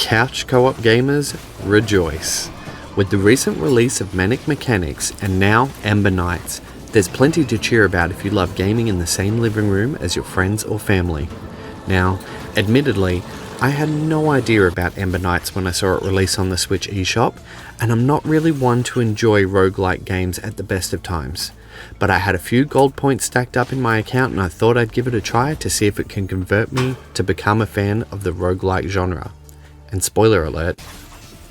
Couch co-op gamers, rejoice! With the recent release of Manic Mechanics and now Ember Knights, there's plenty to cheer about if you love gaming in the same living room as your friends or family. Now, admittedly, I had no idea about Ember Knights when I saw it release on the Switch eShop, and I'm not really one to enjoy roguelike games at the best of times. But I had a few gold points stacked up in my account and I thought I'd give it a try to see if it can convert me to become a fan of the roguelike genre. And spoiler alert,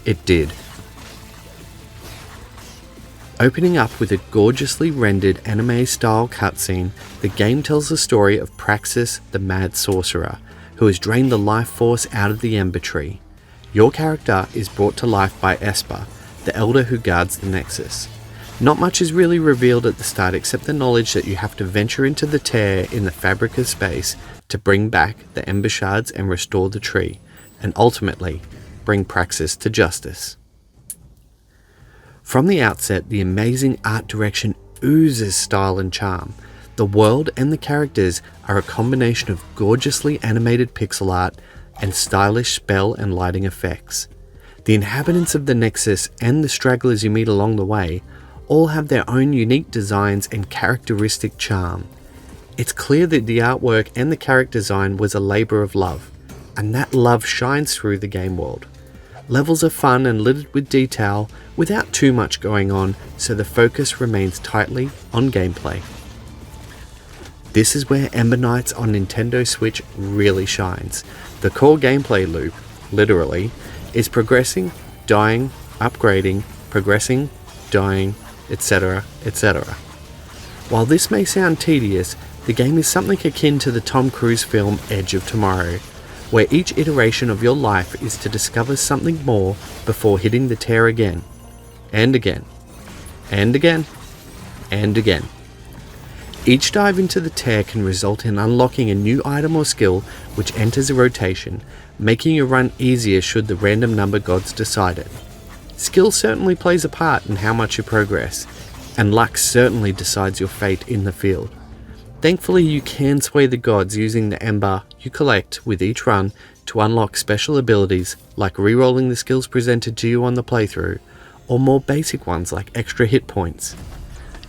it did. Opening up with a gorgeously rendered anime-style cutscene, the game tells the story of Praxis, the Mad Sorcerer, who has drained the life force out of the Ember Tree. Your character is brought to life by Esper, the Elder who guards the Nexus. Not much is really revealed at the start except the knowledge that you have to venture into the tear in the fabric of space to bring back the Ember Shards and restore the tree, and ultimately bring Praxis to justice. From the outset, the amazing art direction oozes style and charm. The world and the characters are a combination of gorgeously animated pixel art and stylish spell and lighting effects. The inhabitants of the Nexus and the stragglers you meet along the way all have their own unique designs and characteristic charm. It's clear that the artwork and the character design was a labour of love, and that love shines through the game world. Levels are fun and littered with detail without too much going on, so the focus remains tightly on gameplay. This is where Ember Knights on Nintendo Switch really shines. The core gameplay loop, literally, is progressing, dying, upgrading, progressing, dying, etc., etc. While this may sound tedious, the game is something akin to the Tom Cruise film Edge of Tomorrow, where each iteration of your life is to discover something more before hitting the tear again, and again, and again, and again. Each dive into the tear can result in unlocking a new item or skill which enters a rotation, making your run easier should the random number gods decide it. Skill certainly plays a part in how much you progress, and luck certainly decides your fate in the field. Thankfully, you can sway the gods using the Ember you collect with each run to unlock special abilities like rerolling the skills presented to you on the playthrough, or more basic ones like extra hit points.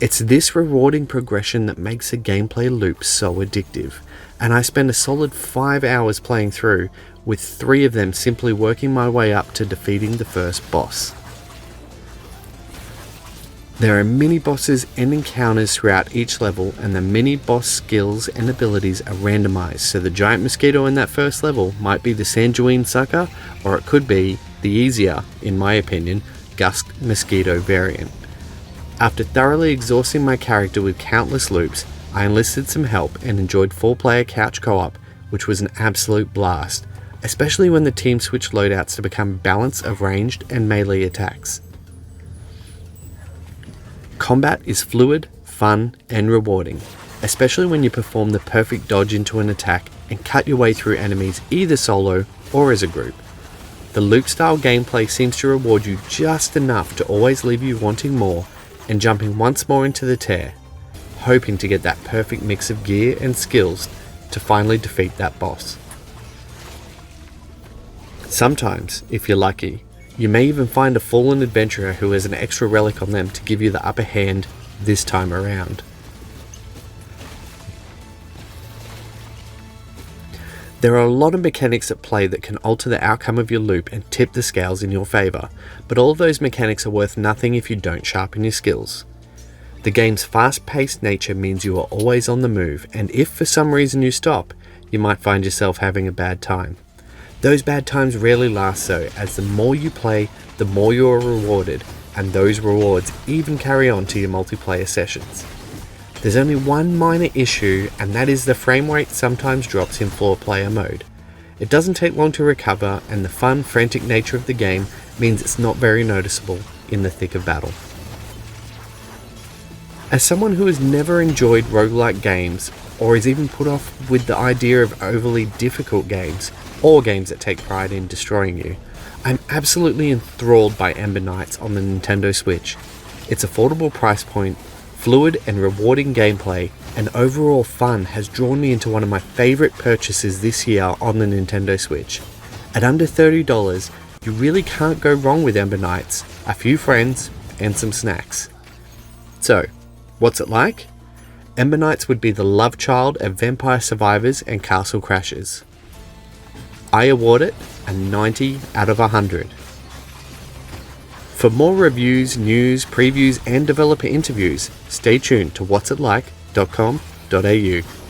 It's this rewarding progression that makes a gameplay loop so addictive, and I spent a solid 5 hours playing through, with 3 of them simply working my way up to defeating the first boss. There are mini bosses and encounters throughout each level, and the mini boss skills and abilities are randomized, so the giant mosquito in that first level might be the Sanguine Sucker, or it could be the easier, in my opinion, Gust Mosquito variant. After thoroughly exhausting my character with countless loops, I enlisted some help and enjoyed 4-player couch co-op, which was an absolute blast, especially when the team switched loadouts to become a balance of ranged and melee attacks. Combat is fluid, fun, and rewarding, especially when you perform the perfect dodge into an attack and cut your way through enemies either solo or as a group. The loop-style gameplay seems to reward you just enough to always leave you wanting more and jumping once more into the tear, hoping to get that perfect mix of gear and skills to finally defeat that boss. Sometimes, if you're lucky, you may even find a fallen adventurer who has an extra relic on them to give you the upper hand this time around. There are a lot of mechanics at play that can alter the outcome of your loop and tip the scales in your favour, but all of those mechanics are worth nothing if you don't sharpen your skills. The game's fast-paced nature means you are always on the move, and if for some reason you stop, you might find yourself having a bad time. Those bad times rarely last though, as the more you play, the more you are rewarded, and those rewards even carry on to your multiplayer sessions. There's only one minor issue, and that is the frame rate sometimes drops in 4-player mode. It doesn't take long to recover, and the fun, frantic nature of the game means it's not very noticeable in the thick of battle. As someone who has never enjoyed roguelike games, or is even put off with the idea of overly difficult games, or games that take pride in destroying you, I'm absolutely enthralled by Ember Knights on the Nintendo Switch. Its affordable price point, fluid and rewarding gameplay, and overall fun has drawn me into one of my favourite purchases this year on the Nintendo Switch. At under $30, you really can't go wrong with Ember Knights, a few friends, and some snacks. So, what's it like? Ember Knights would be the love child of Vampire Survivors and Castle Crashers. I award it a 90 out of 100. For more reviews, news, previews, and developer interviews, stay tuned to whatsitlike.com.au.